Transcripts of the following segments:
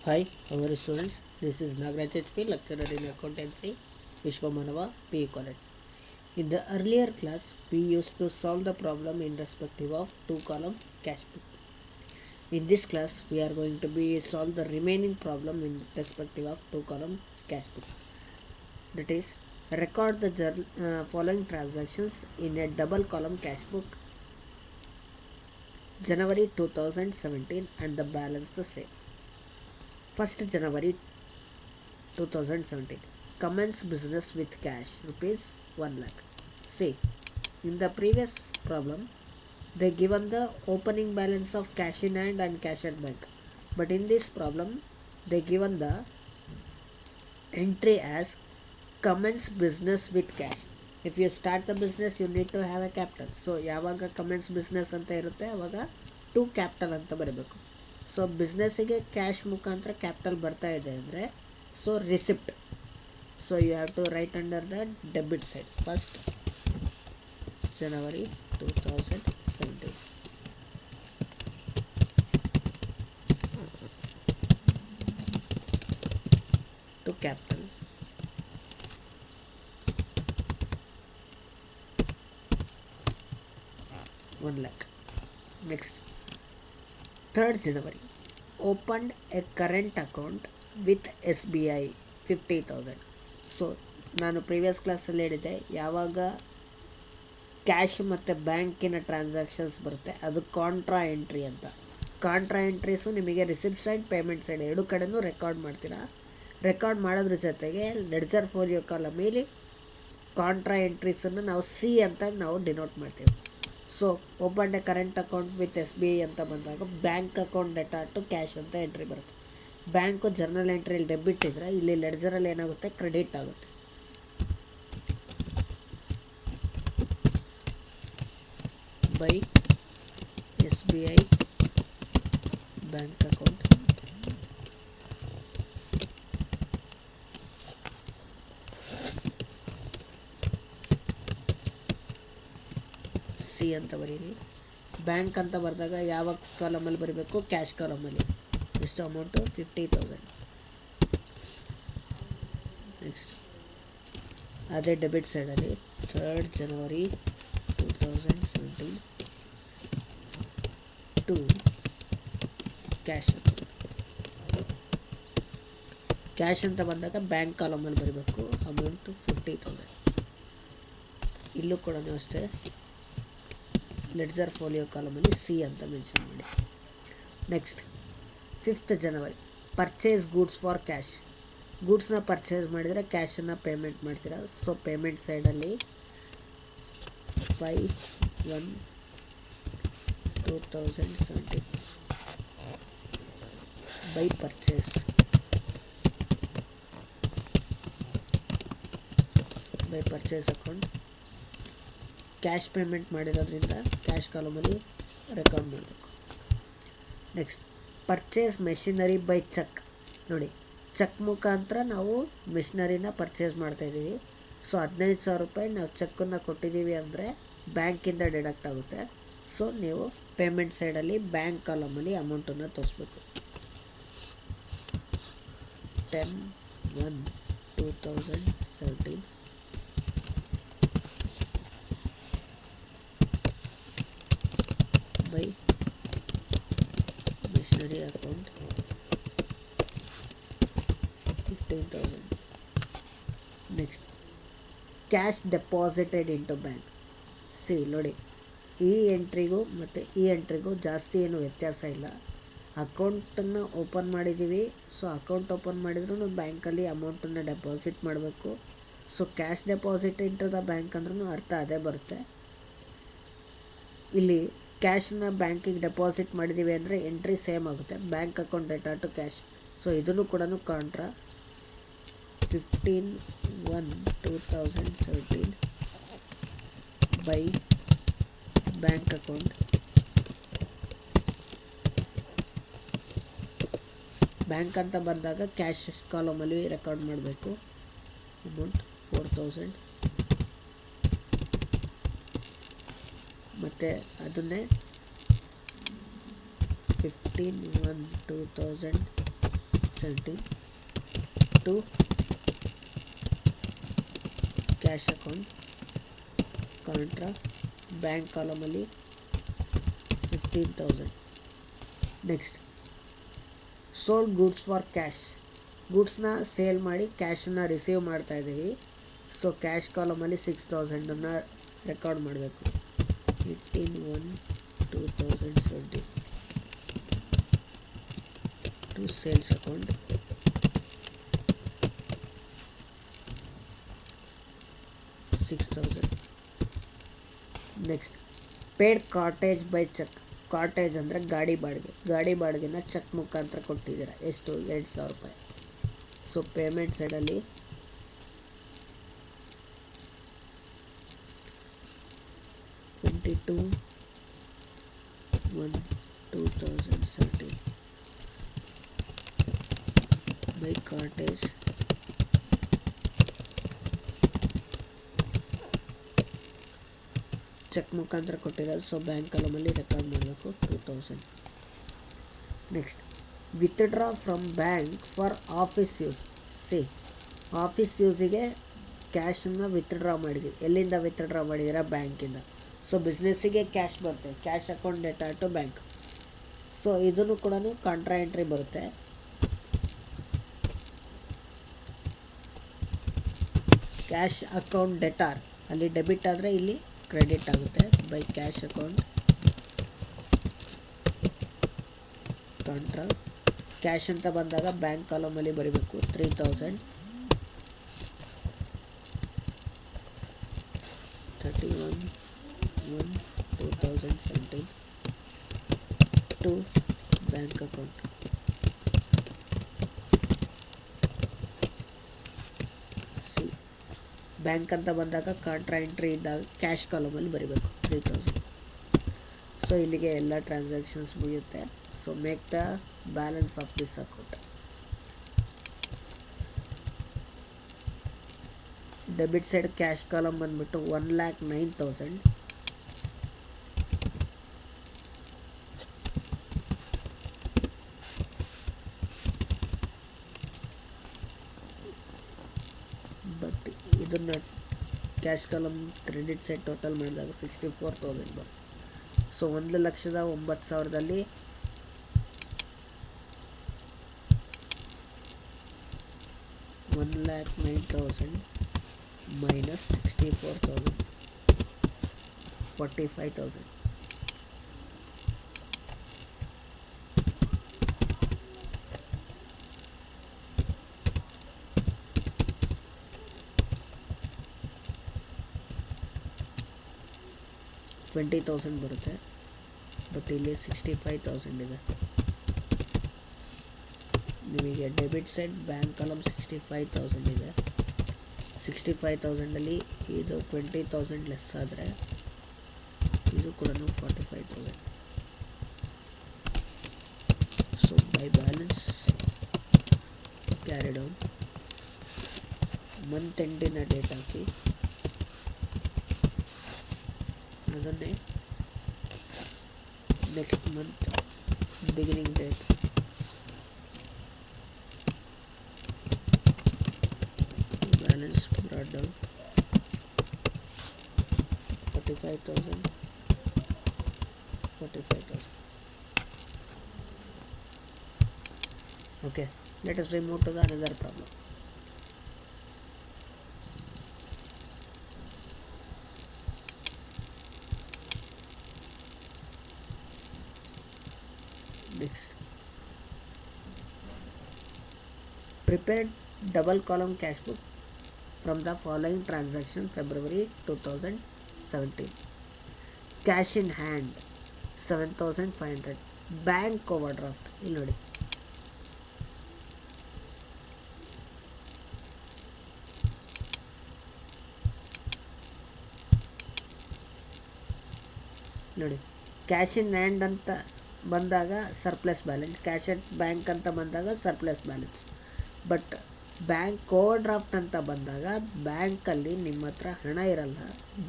Hi, how are you students? This is Nagraj HP, lecturer in accountancy, Vishwamanava, PE College. In the earlier class, we used to solve the problem in respective of two-column cash book. In this class, we are going to be solve the remaining problem in respective of two-column cash book. That is, record the following transactions in a double column cash book January 2017 and the balance the same. 1st January 2017. Commence business with cash rupees 1 lakh. See, in the previous problem, they given the opening balance of cash in hand and cash at bank. But in this problem, they given the entry as commence business with cash. If you start the business, you need to have a capital. So, ಯಾವಾಗ commence business ಅಂತ ಇರುತ್ತೆ ಅವಾಗ to capital ಅಂತ ಬರಬೇಕು. So ಬಿಸ್ನೆಸ್ಸಿಗೆ cash ಮುಖಾಂತರ capital ಬರ್ತಾ ಇದೆ ಅಂದರೆ so receipt. So you have to write under the debit side. 1st January 2017 to capital. One lakh. Next, 3rd January opened a current account with SBI 50,000. So ನಾನು previous ಕ್ಲಾಸಲ್ಲಿ ಹೇಳಿದ್ದೆ, ಯಾವಾಗ cash ಮತ್ತು ಬ್ಯಾಂಕಿನ ಟ್ರಾನ್ಸಾಕ್ಷನ್ಸ್ ಬರುತ್ತೆ ಅದು ಕಾಂಟ್ರಾ ಎಂಟ್ರಿ ಅಂತ. Contra entries ನಿಮಗೆ ರಿಸಿಪ್ಟ್ ಸೈಡ್ ಪೇಮೆಂಟ್ ಸೈಡ್ ಎರಡು ಕಡೆನೂ ರೆಕಾರ್ಡ್ ಮಾಡ್ತೀರಾ. ರೆಕಾರ್ಡ್ ಮಾಡೋದ್ರ ಜೊತೆಗೆ ಲೆಡ್ಜರ್ ಫೋಲಿಯೋ ಕಾಲಮಲ್ಲಿ ಕಾಂಟ್ರಾ ಎಂಟ್ರೀಸನ್ನು ನಾವು ಸಿ ಅಂತ ನಾವು ಡಿನೋಟ್ ಮಾಡ್ತೀವಿ. So open a current account with SBI ಅಂತ ಬಂದಾಗ bank account data to cash ಅಂತ ಎಂಟ್ರಿ ಬರುತ್ತೆ. ಬ್ಯಾಂಕು ಜರ್ನಲ್ ಎಂಟ್ರಿಯಲ್ಲಿ ಡೆಬಿಟ್ ಇದ್ದರೆ ಇಲ್ಲಿ ಲೆಡ್ಜರಲ್ಲಿ ಏನಾಗುತ್ತೆ, ಕ್ರೆಡಿಟ್ ಆಗುತ್ತೆ. By SBI bank account C ಅಂತ ಬರೀರಿ. ಬ್ಯಾಂಕ್ ಅಂತ ಬರೆದಾಗ ಯಾವ ಕಾಲಮಲ್ಲಿ ಬರೀಬೇಕು, ಕ್ಯಾಶ್ ಕಾಲಮಲ್ಲಿ. ಎಷ್ಟು ಅಮೌಂಟು 50,000. ನೆಕ್ಸ್ಟ್ ಅದೇ ಡೆಬಿಟ್ ಸೈಡಲ್ಲಿ 3rd January 2017 to cash account. Cash ಅಂತ ಬಂದಾಗ ಬ್ಯಾಂಕ್ ಕಾಲಮಲ್ಲಿ ಬರೀಬೇಕು ಅಮೌಂಟು 50,000. ಇಲ್ಲೂ ಕೂಡ ಅಷ್ಟೇ ಲೆಡ್ಜರ್ ಫೋಲಿಯೋ ಕಾಲಮಲ್ಲಿ ಸಿ ಅಂತ ಮೆನ್ಷನ್ ಮಾಡಿ. Next 5th January purchase goods for cash. ಗೂಡ್ಸ್ನ ಪರ್ಚೇಸ್ ಮಾಡಿದರೆ ಕ್ಯಾಶನ್ನು ಪೇಮೆಂಟ್ ಮಾಡ್ತೀರಾ. ಸೊ ಪೇಮೆಂಟ್ ಸೈಡಲ್ಲಿ 5/1/2017 by purchase account. Cash payment ಮಾಡಿರೋದ್ರಿಂದ ಕ್ಯಾಶ್ ಕಾಲಮಲ್ಲಿ ರೆಕಾರ್ಡ್ ಮಾಡಬೇಕು. Next purchase machinery by cheque. ನೋಡಿ, ಚೆಕ್ ಮುಖಾಂತರ ನಾವು ಮೆಷಿನರಿನ ಪರ್ಚೇಸ್ ಮಾಡ್ತಾಯಿದ್ದೀವಿ. ಸೊ 15,000 ರೂಪಾಯಿ ನಾವು ಚೆಕ್ಕನ್ನು ಕೊಟ್ಟಿದ್ದೀವಿ ಅಂದರೆ ಬ್ಯಾಂಕಿಂದ ಡಿಡಕ್ಟ್ ಆಗುತ್ತೆ. ಸೊ ನೀವು ಪೇಮೆಂಟ್ ಸೈಡಲ್ಲಿ ಬ್ಯಾಂಕ್ ಕಾಲಮಲ್ಲಿ ಅಮೌಂಟನ್ನು ತೋರಿಸ್ಬೇಕು. 10/1/2017 by machinery account 15,000. Next cash deposited into bank. C ನೋಡಿ, ಈ ಎಂಟ್ರಿಗೂ ಮತ್ತು ಈ ಎಂಟ್ರಿಗೂ ಜಾಸ್ತಿ ಏನು ವ್ಯತ್ಯಾಸ ಇಲ್ಲ. ಅಕೌಂಟನ್ನು ಓಪನ್ ಮಾಡಿದ್ದೀವಿ. ಸೊ ಅಕೌಂಟ್ ಓಪನ್ ಮಾಡಿದ್ರೂ ಬ್ಯಾಂಕಲ್ಲಿ ಅಮೌಂಟನ್ನು ಡೆಪಾಸಿಟ್ ಮಾಡಬೇಕು. So cash deposit into the bank ಅಂದ್ರೂ ಅರ್ಥ ಅದೇ ಬರುತ್ತೆ. ಇಲ್ಲಿ ಕ್ಯಾಶನ್ನ ಬ್ಯಾಂಕಿಗೆ ಡೆಪಾಸಿಟ್ ಮಾಡಿದ್ದೀವಿ ಅಂದರೆ ಎಂಟ್ರಿ ಸೇಮ್ ಆಗುತ್ತೆ, bank account data to cash. So ಇದನ್ನು ಕೂಡ contra 15/1/2017 by bank account. Bank ಅಂತ ಬಂದಾಗ ಕ್ಯಾಶ್ ಕಾಲಮಲ್ಲಿ ರೆಕಾರ್ಡ್ ಮಾಡಬೇಕು ಅಮೌಂಟ್ 4,000. ಮತ್ತು ಅದನ್ನೇ 15/1/2017 17 to cash account contra bank ಕಾಲಮಲ್ಲಿ 15,000. Next sold goods for cash, ಗೂಡ್ಸ್ನ ಸೇಲ್ ಮಾಡಿ ಕ್ಯಾಶನ್ನು ರಿಸೀವ್ ಮಾಡ್ತಾ ಇದ್ದೀವಿ. ಸೊ ಕ್ಯಾಶ್ ಕಾಲಮಲ್ಲಿ 6,000 ರೆಕಾರ್ಡ್ ಮಾಡಬೇಕು. 18/1/2020 to sales account 6,000. Next paid cartage by cheque. Cartage ಅಂದರೆ ಗಾಡಿ ಬಾಡಿಗೆನ ಚೆಕ್ ಮುಖಾಂತರ ಕೊಟ್ಟಿದ್ದೀರ. ಎಷ್ಟು? 2,000 ರೂಪಾಯಿ. ಸೊ ಪೇಮೆಂಟ್ ಸೈಡಲ್ಲಿ (22/1/2017) ಬೈ ಕಾರ್ಟೇಜ್ ಚೆಕ್ ಮುಖಾಂತರ ಕೊಟ್ಟಿರೋದು. ಸೊ ಬ್ಯಾಂಕ್ ಕಾಲಮಲ್ಲಿ ರೆಕಾರ್ಡ್ ಮಾಡಬೇಕು 2,000. Next withdraw from bank for office use. Office ಯೂಸಿಗೆ ಕ್ಯಾಶನ್ನು ವಿತ್ಡ್ರಾ ಮಾಡಿದ್ವಿ. ಎಲ್ಲಿಂದ ವಿತ್ಡ್ರಾ ಮಾಡಿದ್ದೀರಾ? ಬ್ಯಾಂಕಿಂದ. ಸೊ ಬಿಸ್ನೆಸ್ಸಿಗೆ ಕ್ಯಾಶ್ ಬರುತ್ತೆ, cash account data to bank. So ಇದನ್ನು ಕೂಡ ಕಾಂಟ್ರಾ ಎಂಟ್ರಿ ಬರುತ್ತೆ. ಕ್ಯಾಶ್ ಅಕೌಂಟ್ ಡೆಟಾರ್ ಅಲ್ಲಿ ಡೆಬಿಟ್ ಆದರೆ ಇಲ್ಲಿ ಕ್ರೆಡಿಟ್ ಆಗುತ್ತೆ. By cash account contra cash ಅಂತ ಬಂದಾಗ ಬ್ಯಾಂಕ್ ಕಾಲಮಲ್ಲಿ ಬರೀಬೇಕು 3,000. 31/1/2017 ಟು ಬ್ಯಾಂಕ್ ಅಕೌಂಟ್. ಬ್ಯಾಂಕ್ ಅಂತ ಬಂದಾಗ ಕಾಂಟ್ರಾ ಎಂಟ್ರಿ ಇದ್ದಾಗ ಕ್ಯಾಶ್ ಕಾಲಮಲ್ಲಿ ಬರೀಬೇಕು 3,000. ಸೊ ಇಲ್ಲಿಗೆ ಎಲ್ಲ ಟ್ರಾನ್ಸಾಕ್ಷನ್ಸ್ ಮುಗಿಯುತ್ತೆ. So make the balance of this account. Debit side cash column ಬಂದ್ಬಿಟ್ಟು 1,09,000. ಬಟ್ ಇದನ್ನು cash column credit side total ಮಾಡಿದಾಗ 64,000 ಬರುತ್ತೆ. So 1,09,000ದಲ್ಲಿ 1,09,000 minus 64,000 45,000. $20,000 ಬರುತ್ತೆ. ಬಟ್ ಇಲ್ಲಿ 65,000 ಇದೆ. ನಿಮಗೆ ಡೆಬಿಟ್ ಸೈಡ್ ಬ್ಯಾಂಕ್ ಕಾಲಮ್ 65,000 ಇದೆ. 65,000ಅಲ್ಲಿ ಇದು 20,000 ಲೆಸ್ ಆದರೆ ಇದು ಕೂಡ 45,000. So by balance carry down month ಎಂಡಿನ ಡೇಟ್ ಹಾಕಿ ಅದನ್ನೇ next month beginning date balance brought down 45,000 45,000. Okay, let us remove to the another problem. Next, prepared double column cash book from the following transaction February 2017. Cash in hand 7,500. Bank overdraft ಇಲ್ಲಿ ನೋಡಿ. ನೋಡಿ cash in hand ಅಂತ ಬಂದಾಗ surplus balance, cash at bank ಅಂತ ಬಂದಾಗ surplus balance. But bank over draft ಅಂತ ಬಂದಾಗ ಬ್ಯಾಂಕಲ್ಲಿ ನಿಮ್ಮ ಹತ್ರ ಹಣ ಇರಲ್ಲ,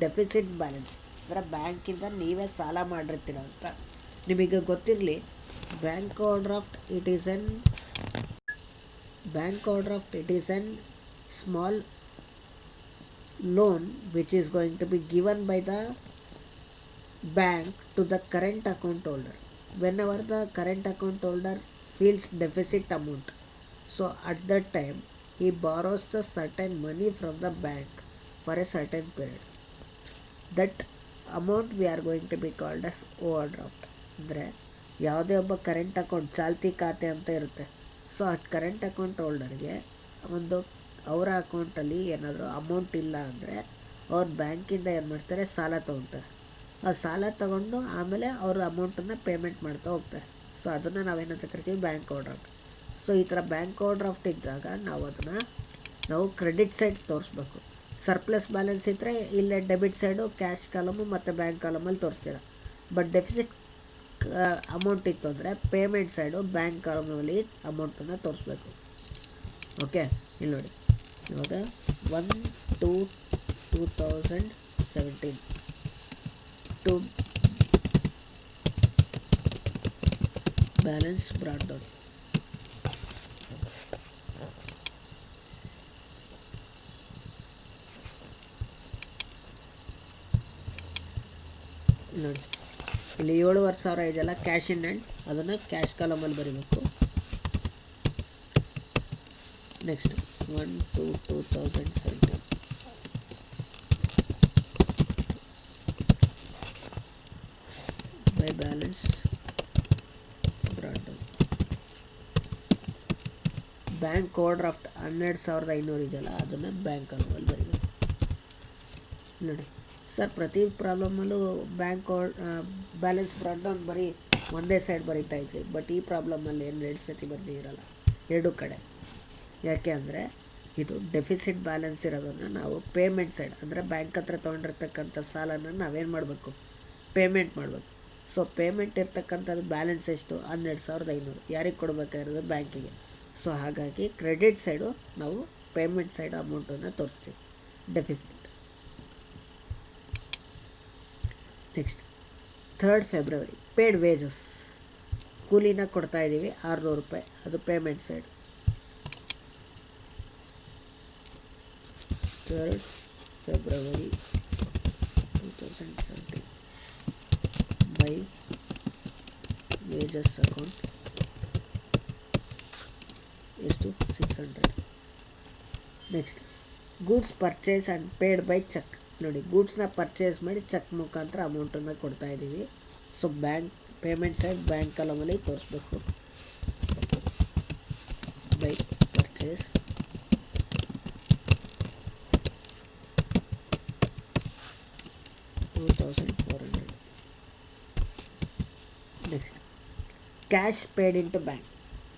ಡೆಫಿಸಿಟ್ ಬ್ಯಾಲೆನ್ಸ್ ಅಂದರೆ ಬ್ಯಾಂಕಿಂದ ನೀವೇ ಸಾಲ ಮಾಡಿರ್ತೀರ ಅಂತ ನಿಮಗೆ ಗೊತ್ತಿರಲಿ. Bank over draft it is N bank overdraft, it is an small loan which is going to be given by the bank to the current account holder whenever the current account holder feels deficit amount. So at that time he borrows the certain money from the bank for a certain period. That amount we are going to be called as overdraft. ಅಂದರೆ ಯಾವುದೇ ಒಬ್ಬ current account ಚಾಲ್ತಿ ಖಾತೆ ಅಂತ ಇರುತ್ತೆ. So ಆ current account ಹೋಲ್ಡರ್ಗೆ ಒಂದು ಅವರ ಅಕೌಂಟಲ್ಲಿ ಏನಾದರೂ ಅಮೌಂಟ್ ಇಲ್ಲ ಅಂದರೆ ಅವ್ರ ಬ್ಯಾಂಕಿಂದ ಏನು ಮಾಡ್ತಾರೆ, ಸಾಲ ತೊಗೊತಾರೆ. ಆ ಸಾಲ ತಗೊಂಡು ಆಮೇಲೆ ಅವರು ಅಮೌಂಟನ್ನು ಪೇಮೆಂಟ್ ಮಾಡ್ತಾ ಹೋಗ್ತಾರೆ. ಸೊ ಅದನ್ನು ನಾವೇನಂತ ಕರಿತೀವಿ, ಬ್ಯಾಂಕ್ ಓವರ್ಡ್ರಾಫ್ಟ್. ಸೊ ಈ ಥರ ಬ್ಯಾಂಕ್ ಓವರ್ಡ್ರಾಫ್ಟ್ ಇದ್ದಾಗ ನಾವು ಕ್ರೆಡಿಟ್ ಸೈಡ್ ತೋರಿಸ್ಬೇಕು. ಸರ್ಪ್ಲಸ್ ಬ್ಯಾಲೆನ್ಸ್ ಇದ್ದರೆ ಇಲ್ಲೇ ಡೆಬಿಟ್ ಸೈಡು ಕ್ಯಾಶ್ ಕಾಲಮು ಮತ್ತು ಬ್ಯಾಂಕ್ ಕಾಲಮಲ್ಲಿ ತೋರಿಸ್ತೀರ. ಬಟ್ ಡೆಫಿಸಿಟ್ ಅಮೌಂಟ್ ಇತ್ತು ಅಂದರೆ ಪೇಮೆಂಟ್ ಸೈಡು ಬ್ಯಾಂಕ್ ಕಾಲಮಲ್ಲಿ ಅಮೌಂಟನ್ನು ತೋರಿಸ್ಬೇಕು. ಓಕೆ, ಇಲ್ಲಿ ನೋಡಿ, ಇವಾಗ 1/2/2017 ಟು ಬ್ಯಾಲೆನ್ಸ್ ಬ್ರಾಟ್ ಡೌನ್. ನೋಡಿ, ಇಲ್ಲಿ 7,500 ಇದೆಲ್ಲ ಕ್ಯಾಶ್ ಇನ್ ಹ್ಯಾಂಡ್, ಅದನ್ನು ಕ್ಯಾಶ್ ಕಾಲಮಲ್ಲಿ ಬರೀಬೇಕು. Next 1/2/2017 by balance brought down. Bank overdraft 12,500 ಇದೆಯಲ್ಲ, ಅದನ್ನು ಬ್ಯಾಂಕ್ ಕಾಲಮಲ್ಲಿ ಬರೀಬೇಕು. ನೋಡಿ ಸರ್, ಪ್ರತಿ ಪ್ರಾಬ್ಲಮಲ್ಲೂ ಬ್ಯಾಲೆನ್ಸ್ ಬ್ರಾಟ್ ಡೌನ್ ಬರೀ ಒಂದೇ ಸೈಡ್ ಬರೀತಾ ಇದ್ವಿ. ಬಟ್ ಈ ಪ್ರಾಬ್ಲಮಲ್ಲಿ ಏನು 2 ಸತಿ ಬರ್ದಿರಲ್ಲ, 2 ಕಡೆ. ಯಾಕೆ ಅಂದರೆ ಇದು ಡೆಫಿಸಿಟ್ ಬ್ಯಾಲೆನ್ಸ್ ಇರೋದನ್ನು ನಾವು ಪೇಮೆಂಟ್ ಸೈಡ್, ಅಂದರೆ ಬ್ಯಾಂಕ್ ಹತ್ರ ತೊಗೊಂಡಿರ್ತಕ್ಕಂಥ ಸಾಲನ ನಾವೇನು ಮಾಡಬೇಕು, ಪೇಮೆಂಟ್ ಮಾಡಬೇಕು. ಸೊ ಪೇಮೆಂಟ್ ಇರ್ತಕ್ಕಂಥದ್ದು ಬ್ಯಾಲೆನ್ಸ್ ಎಷ್ಟು, 12,500. ಯಾರಿಗೆ ಕೊಡಬೇಕಾಗಿರೋದು, ಬ್ಯಾಂಕಿಗೆ. ಸೊ ಹಾಗಾಗಿ ಕ್ರೆಡಿಟ್ ಸೈಡು ನಾವು ಪೇಮೆಂಟ್ ಸೈಡ್ ಅಮೌಂಟನ್ನು ತೋರಿಸ್ತೀವಿ, deficit. Next 3rd February paid wages, ಕೂಲಿನ ಕೊಡ್ತಾ ಇದ್ದೀವಿ 600 ರೂಪಾಯಿ, ಅದು payment side. 3rd February 2017 by wages account ಎಷ್ಟು, 600. Next goods purchase and paid by cheque. ನೋಡಿ, ಗೂಡ್ಸ್ನ ಪರ್ಚೇಸ್ ಮಾಡಿ ಚೆಕ್ ಮುಖಾಂತರ ಅಮೌಂಟನ್ನು ಕೊಡ್ತಾ ಇದ್ದೀವಿ. So bank payment side bank ಕಾಲಮಲ್ಲಿ ತೋರಿಸ್ಬೇಕು. By purchase 2,400. Next cash paid into bank.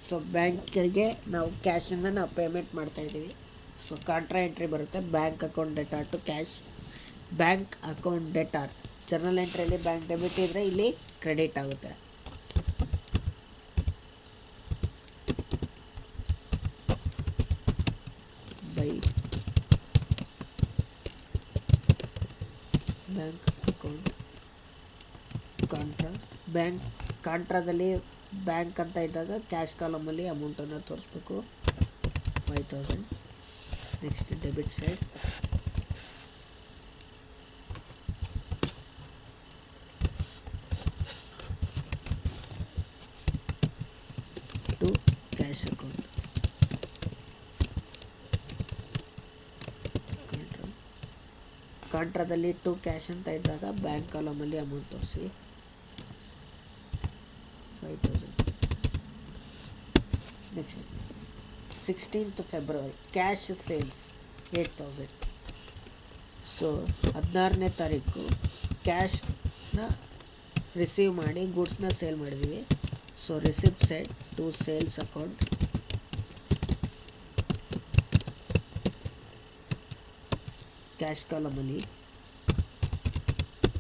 So ಬ್ಯಾಂಕಿಗೆ ನಾವು ಕ್ಯಾಶನ್ನು ನಾವು ಪೇಮೆಂಟ್ ಮಾಡ್ತಾ ಇದ್ದೀವಿ. ಸೊ ಕಾಂಟ್ರಾ ಎಂಟ್ರಿ ಬರುತ್ತೆ, bank account debtor to cash, bank account debtor. Journal ಎಂಟ್ರಿಯಲ್ಲಿ ಬ್ಯಾಂಕ್ ಡೆಬಿಟ್ ಇದ್ದರೆ ಇಲ್ಲಿ ಕ್ರೆಡಿಟ್ ಆಗುತ್ತೆ. By bank account contra. Bank ಕಾಂಟ್ರಾದಲ್ಲಿ ಬ್ಯಾಂಕ್ ಅಂತ ಇದ್ದಾಗ ಕ್ಯಾಶ್ ಕಾಲಮಲ್ಲಿ ಅಮೌಂಟನ್ನು ತೋರಿಸ್ಬೇಕು, 5,000. Next debit side to cash account. ಕಾಂಟ್ರಾದಲ್ಲಿ ಟು ಕ್ಯಾಶ್ ಅಂತ ಇದ್ದಾಗ ಬ್ಯಾಂಕ್ ಕಾಲಮಲ್ಲಿ ಅಮೌಂಟ್ ತೋರಿಸಿ, 5,000. Next 16th February cash sales 8,000. So 16ನೇ ತಾರೀಕು ಕ್ಯಾಶ್ನ ರಿಸೀವ್ ಮಾಡಿ ಗೂಡ್ಸ್ನ ಸೇಲ್ ಮಾಡಿದ್ದೀವಿ. So receipt side to sales account, cash ಕಾಲಮಲ್ಲಿ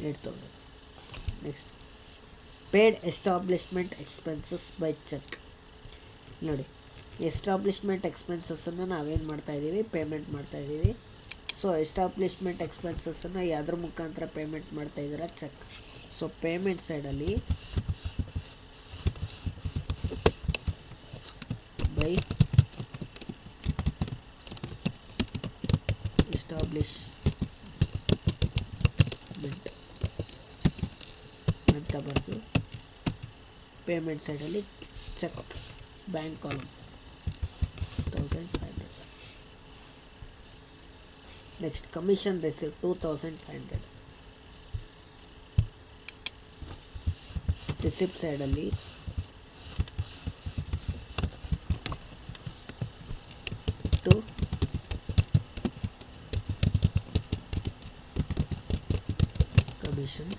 8,000. Next paid establishment expenses by cheque. ನೋಡಿ, ಎಸ್ಟಾಬ್ಲಿಷ್ಮೆಂಟ್ ಎಕ್ಸ್ಪೆನ್ಸಸ್ಸನ್ನು ನಾವೇನು ಮಾಡ್ತಾಯಿದ್ದೀವಿ, ಪೇಮೆಂಟ್ ಮಾಡ್ತಾಯಿದ್ದೀವಿ. ಸೊ ಎಸ್ಟಾಬ್ಲಿಷ್ಮೆಂಟ್ ಎಕ್ಸ್ಪೆನ್ಸಸ್ಸನ್ನು ಯಾವುದ್ರ ಮುಖಾಂತರ ಪೇಮೆಂಟ್ ಮಾಡ್ತಾಯಿದ್ದೀರಾ, ಚೆಕ್. ಸೊ ಪೇಮೆಂಟ್ ಸೈಡಲ್ಲಿ ಬೈ ಪಬ್ಲಿಷ್ ಮೆಂಟ್ ಅಂತ ಬರೆದು ಪೇಮೆಂಟ್ ಸೈಡಲ್ಲಿ cheque bank column 1500. Next commission receive 2500. Receipt ಸೈಡಲ್ಲಿ ಟು ಕಮಿಷನ್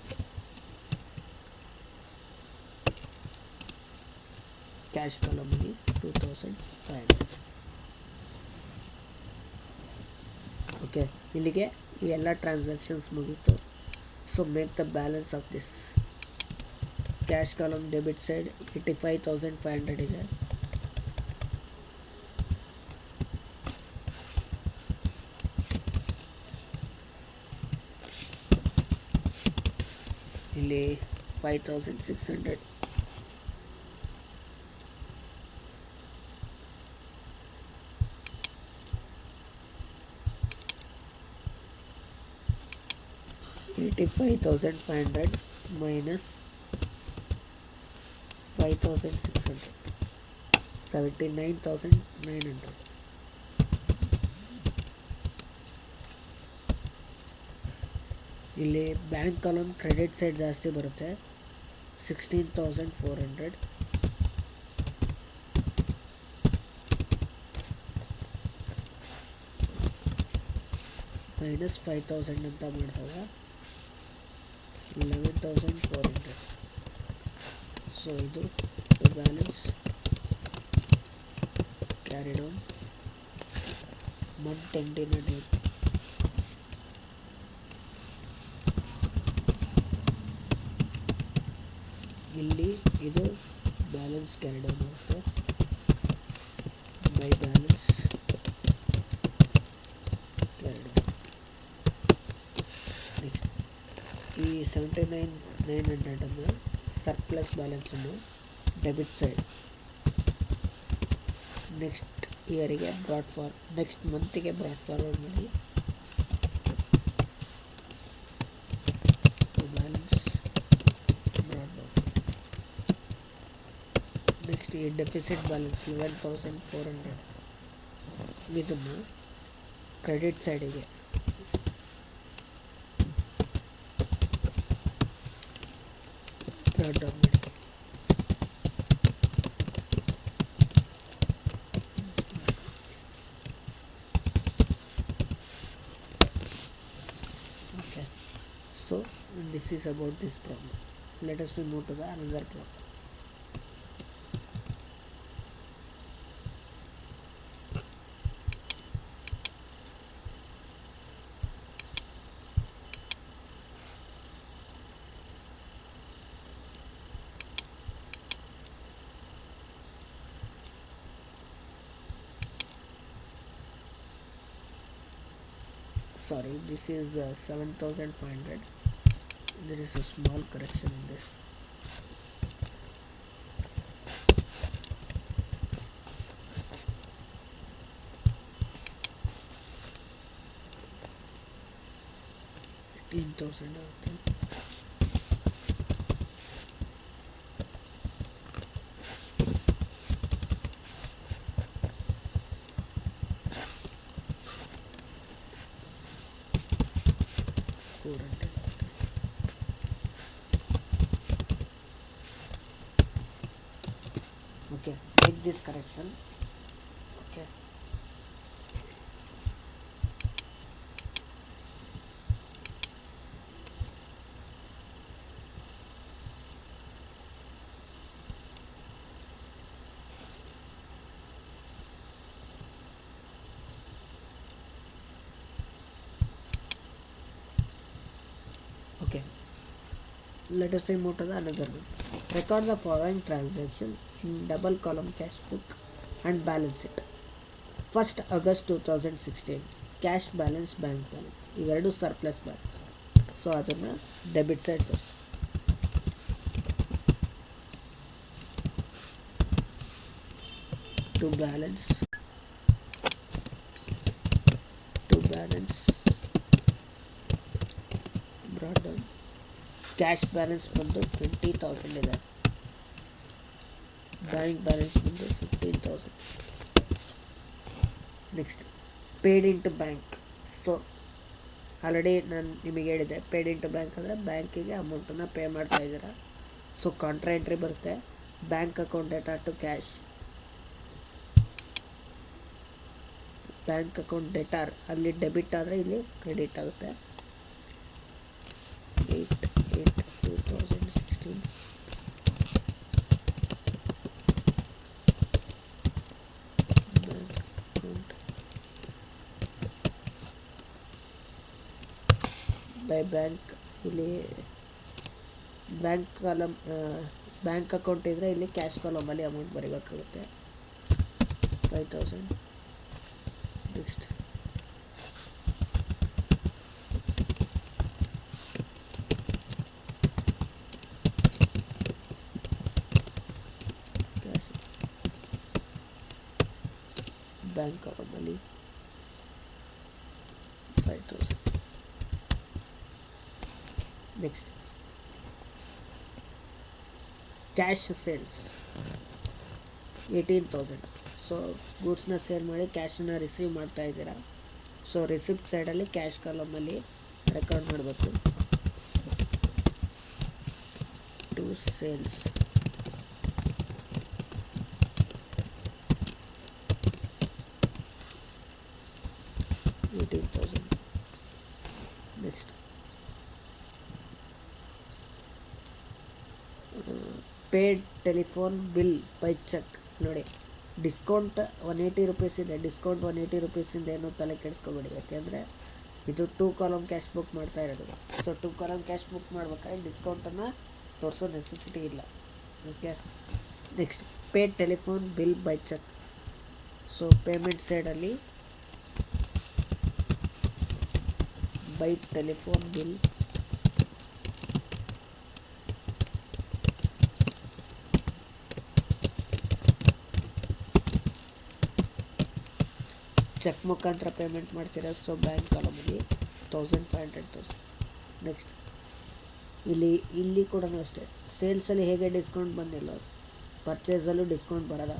ಕ್ಯಾಶ್ ಕಾಲಮಲ್ಲಿ 2500. ಓಕೆ, ಇಲ್ಲಿಗೆ ಈ ಎಲ್ಲ ಟ್ರಾನ್ಸಾಕ್ಷನ್ಸ್ ಮುಗೀತು. So make the balance of this. Cash column debit side 85,500 ಇದೆ. ಇಲ್ಲಿ 5,600. $85,500 minus 5,600, 79,900. ಇಲ್ಲಿ ಬ್ಯಾಂಕ್ ಕಾಲಮ್ ಕ್ರೆಡಿಟ್ ಸೈಡ್ ಜಾಸ್ತಿ ಬರುತ್ತೆ, 16,400 minus 5,000 ಅಂತ ಮಾಡಿದಾಗ 11,400. ಸೊ ಇದು ಬ್ಯಾಲೆನ್ಸ್ ಕ್ಯಾರಿಡ್ ಆನ್ ಮಂತ್ ಎಂಡಿನ ಡೇಟ್. ಇಲ್ಲಿ ಇದು ಬ್ಯಾಲೆನ್ಸ್ ಕ್ಯಾರಿಡ್ ಆನ್ ಆಗುತ್ತೆ. By balance carried on. Next ಈ 79,900 ಅಂದರೆ ಸರ್ಪ್ಲಸ್ ಬ್ಯಾಲೆನ್ಸನ್ನು ಡೆಬಿಟ್ ಸೈಡ್ ನೆಕ್ಸ್ಟ್ ಇಯರಿಗೆ ನೆಕ್ಸ್ಟ್ ಮಂತಿಗೆ ಬ್ರಾಡ್ ಫಾರ್ವರ್ಡ್ ಮಾಡಿ ಬ್ಯಾಲೆನ್ಸ್ ಬ್ರಾಡ್ ಡೌನ್. ನೆಕ್ಸ್ಟ್ ಈ ಡೆಫಿಸಿಟ್ ಬ್ಯಾಲೆನ್ಸ್ 11,400 ಇದನ್ನು ಕ್ರೆಡಿಟ್ ಸೈಡಿಗೆ ಬ್ರಾಡ್ ಡೌನ್ ಮಾಡಿ. Okay, so this is about this problem. Let us move to the another problem. Sorry, this is 7,500. There is a small correction in this. $18,000. Okay, make this correction. Okay, okay, let us move to the another one. Record the following transaction in double column cash book and balance it. 1st August 2016 cash balance, bank balance ಇವೆರಡು surplus balance. So ಅದನ್ನು debit side ತೋರಿಸಿ. to balance brought down. Cash balance ಬಂದು 20,000 ಇದೆ. Bank balance ಬಂದು 15,000. Next paid into bank. So already ನಾನು ನಿಮಗೆ ಹೇಳಿದೆ, paid into bank ಅಂದರೆ ಬ್ಯಾಂಕಿಗೆ ಅಮೌಂಟನ್ನು ಪೇ ಮಾಡ್ತಾ ಇದ್ದೀರಾ. ಸೊ ಕಾಂಟ್ರಾ ಎಂಟ್ರಿ ಬರುತ್ತೆ. Bank account data to cash. Bank account debtor ಅಲ್ಲಿ ಡೆಬಿಟ್ ಆದರೆ ಇಲ್ಲಿ ಕ್ರೆಡಿಟ್ ಆಗುತ್ತೆ. 8/8/2016. Bank account by bank. ಇಲ್ಲಿ ಬ್ಯಾಂಕ್ ಕಾಲಮ್, ಬ್ಯಾಂಕ್ ಅಕೌಂಟ್ ಇದ್ದರೆ ಇಲ್ಲಿ ಕ್ಯಾಶ್ ಕಾಲಮಲ್ಲಿ ಅಮೌಂಟ್ ಬರೀಬೇಕಾಗುತ್ತೆ. 5,000. ನೆಕ್ಸ್ಟ್ ಕ್ಯಾಶ್ ಬ್ಯಾಂಕ್ ಕಾಲಮಲ್ಲಿ 5,000. Next cash sales 18,000. ಸೊ ಗೂಡ್ಸ್ನ ಸೇಲ್ ಮಾಡಿ ಕ್ಯಾಶನ್ನು ರಿಸೀವ್ ಮಾಡ್ತಾ ಇದ್ದೀರಾ. ಸೊ ರಿಸಿಪ್ಟ್ ಸೈಡಲ್ಲಿ ಕ್ಯಾಶ್ ಕಾಲಮಲ್ಲಿ ರೆಕಾರ್ಡ್ ಮಾಡಬೇಕು. To sales 18,000. Next paid telephone bill by cheque. ನೋಡಿ, ಡಿಸ್ಕೌಂಟ್ 180 ರೂಪೀಸ್ ಇದೆ. ಡಿಸ್ಕೌಂಟ್ 180 ರೂಪೀಸಿಂದ ಏನೂ ತಲೆ ಕೆಡಿಸ್ಕೊಬೇಡಿ, ಯಾಕೆಂದರೆ ಇದು 2 ಕಾಲಮ್ ಕ್ಯಾಶ್ ಬುಕ್ ಮಾಡ್ತಾ ಇರೋದು. ಸೊ 2 ಕಾಲಮ್ ಕ್ಯಾಶ್ ಬುಕ್ ಮಾಡ್ಬೇಕಾದ್ರೆ ಡಿಸ್ಕೌಂಟನ್ನು ತೋರಿಸೋ ನೆಸೆಸಿಟಿ ಇಲ್ಲ. Okay. Next paid telephone bill by cheque. So payment ಸೈಡಲ್ಲಿ ಬೈ ಟೆಲಿಫೋನ್ ಬಿಲ್ ಚೆಕ್ ಮುಖಾಂತರ ಪೇಮೆಂಟ್ ಮಾಡ್ತೀರಾ. ಸೊ ಬ್ಯಾಂಕ್ ಕಾಲಮಲ್ಲಿ 1,500. ನೆಕ್ಸ್ಟ್ ಇಲ್ಲಿ ಕೂಡ ಅಷ್ಟೇ, ಸೇಲ್ಸಲ್ಲಿ ಹೇಗೆ ಡಿಸ್ಕೌಂಟ್ ಬಂದಿಲ್ಲ, ಪರ್ಚೇಸಲ್ಲೂ ಡಿಸ್ಕೌಂಟ್ ಬರೋಲ್ಲ.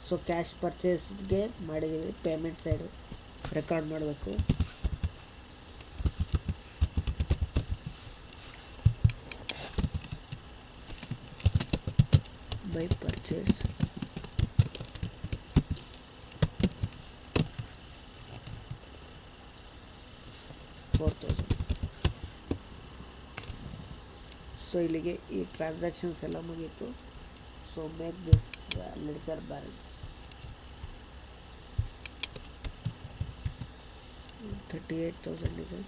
ಸೊ ಕ್ಯಾಶ್ ಪರ್ಚೇಸ್ಗೆ ಮಾಡಿದ್ದೀವಿ, ಪೇಮೆಂಟ್ ಸೈಡು ರೆಕಾರ್ಡ್ ಮಾಡಬೇಕು. By purchase 4,000. ಸೊ ಇಲ್ಲಿಗೆ ಈ ಟ್ರಾನ್ಸಾಕ್ಷನ್ಸ್ ಎಲ್ಲ ಮುಗೀತು. So make this ledger balance. 38,000 ಇದೆ.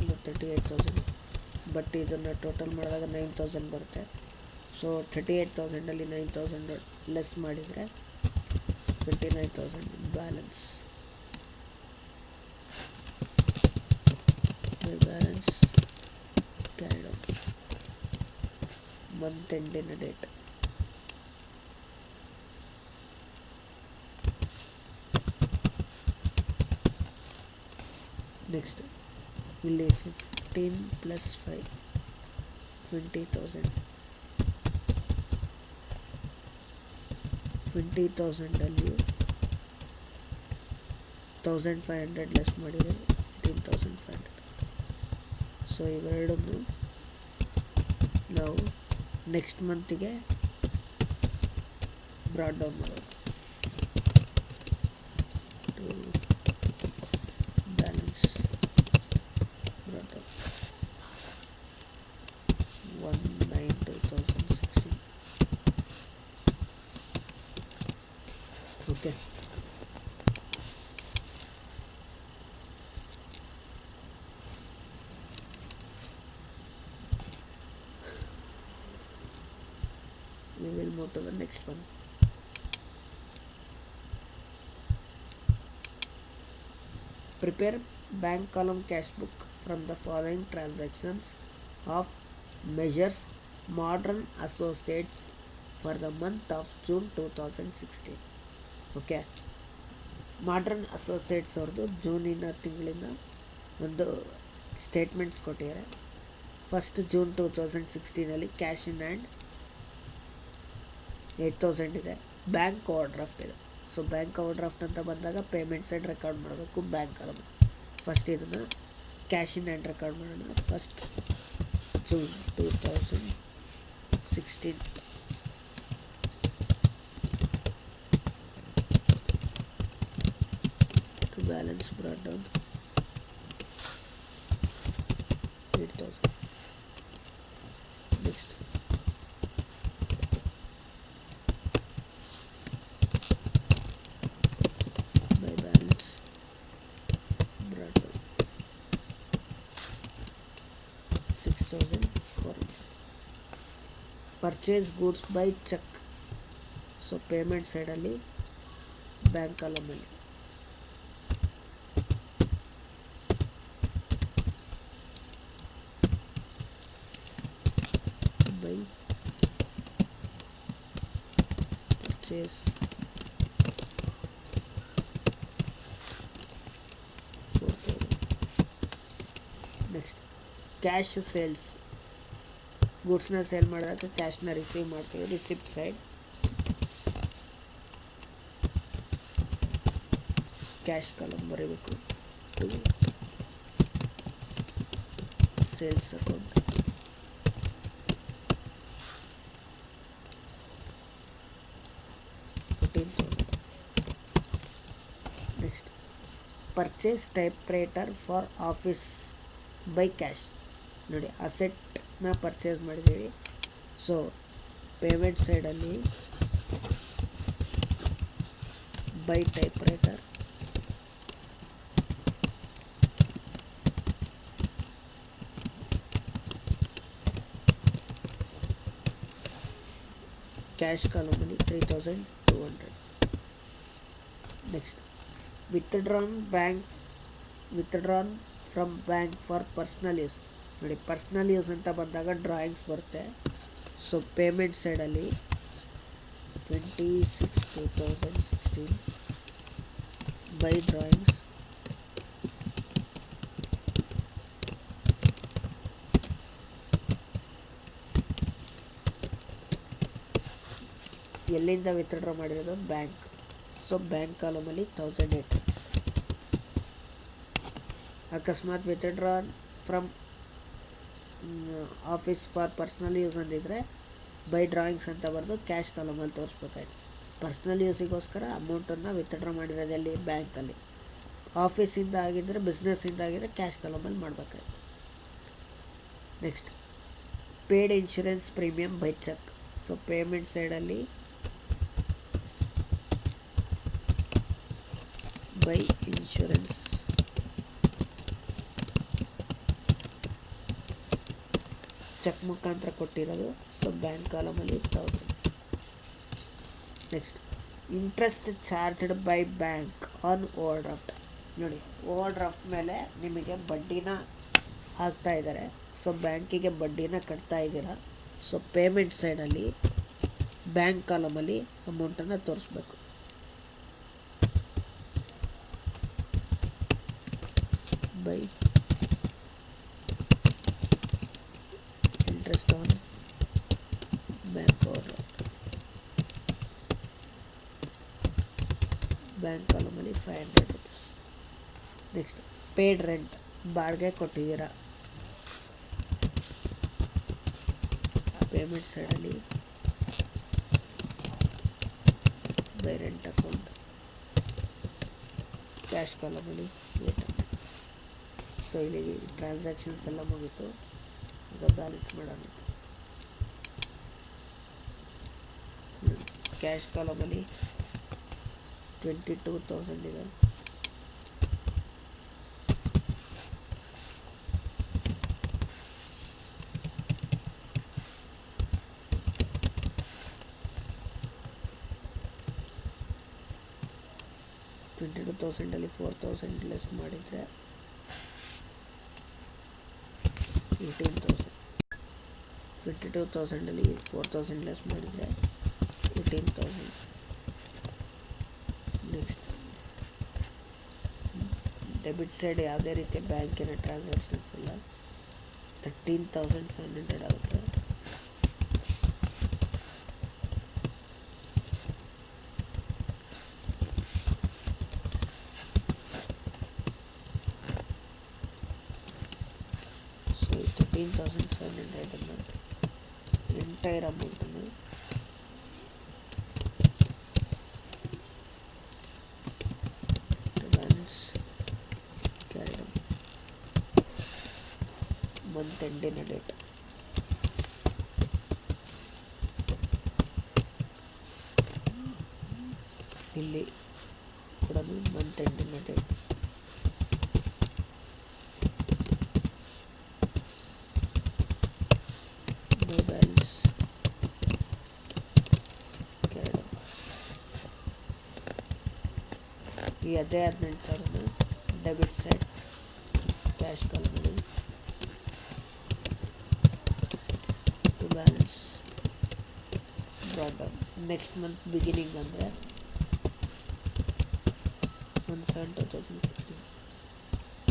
ಇಲ್ಲ 38,000, ಬಟ್ ಇದನ್ನು ಟೋಟಲ್ ಮಾಡಿದಾಗ 9,000 ಬರುತ್ತೆ. ಸೊ 38,000ಅಲ್ಲಿ 9,000 ಲೆಸ್ ಮಾಡಿದರೆ 29,000 balance. Balance carried out month ಎಂಡಿನ ಡೇಟ್. ನೆಕ್ಸ್ಟ್ ಇಲ್ಲಿ 15 + 5 20,000. 20,000ಅಲ್ಲಿ 1,500 ಲೆಸ್ ಮಾಡಿದರೆ 18,500. ಸೊ ಇವೆರಡನ್ನು ನಾವು ನೆಕ್ಸ್ಟ್ ಮಂತಿಗೆ ಬ್ರಾಡ್ ಡೌನ್ ಮಾಡೋದು. Balance brought down 1/9/2016. Okay. We will move to the next one. Prepare bank column cash book from the following transactions of Measures Modern Associates for the month of June 2016. Okay. Modern associates ಅವ್ರದ್ದು ಜೂನಿನ ತಿಂಗಳಿನ ಒಂದು statements ಕೊಟ್ಟಿದ್ದಾರೆ. First June 2016 cash in hand 8,000 ಇದೆ. Bank over draft ಇದೆ. So bank over draft ಅಂತ ಬಂದಾಗ payment side record ಮಾಡಬೇಕು bank column. First ಇದನ್ನು ಕ್ಯಾಶ್ ಇನ್ ಹ್ಯಾಂಡ್ ರೆಕಾರ್ಡ್ ಮಾಡೋಣ. First June 2016 to balance brought down 8,000. Next by balance brought down 6,000. Purchase goods by check. So payment ಸೈಡಲ್ಲಿ bank ಕಾಲಮಲ್ಲಿ by purchase next cash sales. ಗೂಡ್ಸ್ನ sale ಮಾಡಿದಾಗ ಕ್ಯಾಶ್ನ receive ಮಾಡ್ತೀವಿ. Receipt side cash column ಬರೀಬೇಕು to sales account. Next purchase typewriter for office by cash. ನೋಡಿ ಅಸೆಟ್ನ purchase ಮಾಡಿದ್ದೀವಿ. ಸೊ ಪೇಮೆಂಟ್ ಸೈಡಲ್ಲಿ ಬೈ ಟೈಪ್ರೈಟರ್ ಕ್ಯಾಶ್ ಕಾಲಮಲ್ಲಿ 3,200. Next withdrawn from bank for personal use. ನೋಡಿ ಪರ್ಸ್ನಲ್ ಯೂಸ್ ಅಂತ ಬಂದಾಗ ಡ್ರಾಯಿಂಗ್ಸ್ ಬರುತ್ತೆ. ಸೊ ಪೇಮೆಂಟ್ ಸೈಡಲ್ಲಿ 26/2016 ಬೈ ಡ್ರಾಯಿಂಗ್ಸ್ ಎಲ್ಲಿಂದ ವಿತ್ಡ್ರಾ ಮಾಡಿರೋದು ಬ್ಯಾಂಕ್. ಸೊ ಬ್ಯಾಂಕ್ ಕಾಲಮಲ್ಲಿ 1,008. ಅಕಸ್ಮಾತ್ withdrawn from office for personal use ಅಂದಿದ್ರೆ ಬೈ ಡ್ರಾಯಿಂಗ್ಸ್ ಅಂತ ಬರೆದು ಕ್ಯಾಶ್ ಕಾಲಮಲ್ಲಿ ತೋರಿಸ್ಬೇಕಾಯ್ತು. ಪರ್ಸ್ನಲ್ ಯೂಸಿಗೋಸ್ಕರ ಅಮೌಂಟನ್ನು ವಿತ್ಡ್ರಾ ಮಾಡಿರೋದಲ್ಲಿ ಬ್ಯಾಂಕಲ್ಲಿ. ಆಫೀಸಿಂದ ಆಗಿದ್ದರೆ ಬಿಸ್ನೆಸ್ಸಿಂದ ಆಗಿದ್ದರೆ ಕ್ಯಾಶ್ ಕಾಲಮಲ್ಲಿ ಮಾಡಬೇಕಾಯ್ತು. Next paid insurance premium by cheque. So payment ಸೈಡಲ್ಲಿ ಬೈ ಇನ್ಶೂರೆನ್ಸ್ ಚೆಕ್ ಮುಖಾಂತರ ಕೊಟ್ಟಿರೋದು. ಸೊ ಬ್ಯಾಂಕ್ ಕಾಲಮಲ್ಲಿ 1,000. Next interest charged by bank on overdraft. ನೋಡಿ ಓವರ್ ಡ್ರಾಫ್ಟ್ ಮೇಲೆ ನಿಮಗೆ ಬಡ್ಡಿನ ಹಾಕ್ತಾ ಇದ್ದಾರೆ. ಸೊ ಬ್ಯಾಂಕಿಗೆ ಬಡ್ಡಿನ ಕಟ್ತಾ ಇದ್ದೀರಾ. ಸೊ ಪೇಮೆಂಟ್ ಸೈಡಲ್ಲಿ ಬ್ಯಾಂಕ್ ಕಾಲಮಲ್ಲಿ ಅಮೌಂಟನ್ನು ತೋರಿಸ್ಬೇಕು. By interest on bank overdraft. Bank ಕಾಲಮಲ್ಲಿ 500 rupees. Next paid rent. ಬಾಡಿಗೆ ಕೊಟ್ಟಿದ್ದೀರಾ. ಪೇಮೆಂಟ್ ಸೈಡಲ್ಲಿ ಬೈ ರೆಂಟ್ ಅಕೌಂಟ್ ಕ್ಯಾಶ್ ಕಾಲಮಲ್ಲಿ 800. ಸೊ ಇಲ್ಲಿ ಟ್ರಾನ್ಸಾಕ್ಷನ್ಸ್ ಎಲ್ಲ ಮುಗೀತು. ಈಗ ಬ್ಯಾಲೆನ್ಸ್ ಮಾಡೋಣ. ಕ್ಯಾಶ್ ಕಾಲಮಲ್ಲಿ 22,000 ಇದೆ. $22,000 4,000 ಲೆಸ್ ಮಾಡಿದರೆ 18,000. 22,000 4,000 ಲೆಸ್ ಮಾಡಿದರೆ 18,000. ಡೆಬಿಟ್ ಸೈಡ್ ಯಾವುದೇ ರೀತಿಯ ಬ್ಯಾಂಕಿನ ಟ್ರಾನ್ಸಾಕ್ಷನ್ಸ್ ಇಲ್ಲ. 13,700 ಆಗುತ್ತೆ. ಸೊ 13,700 ಎಂಟೈರ್ ಅಮೌಂಟನ್ನು ಬ್ಯಾಲೆನ್ಸ್ ಕ್ಯಾರಿಡ್ ಮಂತ್ ಎಂಡಿನ ಡೇಟ್. ಇಲ್ಲಿ ಕೂಡ ಮಂತ್ ಎಂಡಿನ ಡೇಟ್. ಬ್ಯಾಲೆನ್ಸ್ ಕ್ಯಾರಿಡ್ ಈ ಅದೇ 18,000 ಡೆಬಿಟ್ ಸೈಡ್ ಕ್ಯಾಶ್ ಕಾಲಮಲ್ಲಿ to balance brought down. Next month beginning ಅಂದರೆ 1/7/2016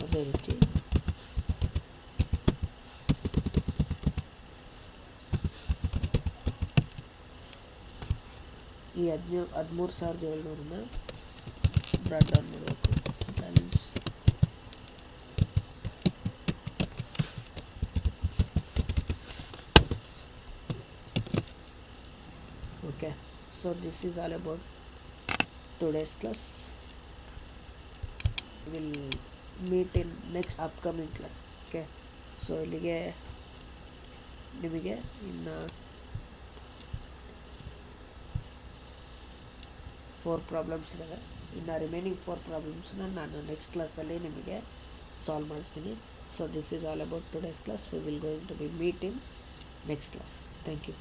ಅದೇ ರೀತಿ ಈ 13,700 ಬ್ರಾಟ್ ಡೌನ್ ಮಾಡಬೇಕು. Balance okay, so this is all about today's class. We'll meet in next upcoming class. Okay, so ಇಲ್ಲಿಗೆ ನಿಮಗೆ ಇನ್ನು 4 ಪ್ರಾಬ್ಲಮ್ಸ್ ಇದ್ದಾವೆ. ಇನ್ನು ರಿಮೈನಿಂಗ್ 4 ಪ್ರಾಬ್ಲಮ್ಸ್ನ ನಾನು ನೆಕ್ಸ್ಟ್ ಕ್ಲಾಸಲ್ಲಿ ನಿಮಗೆ ಸಾಲ್ವ್ ಮಾಡಿಸ್ತೀನಿ. So this is all about today's class. We will going to be meet in next class. Thank you.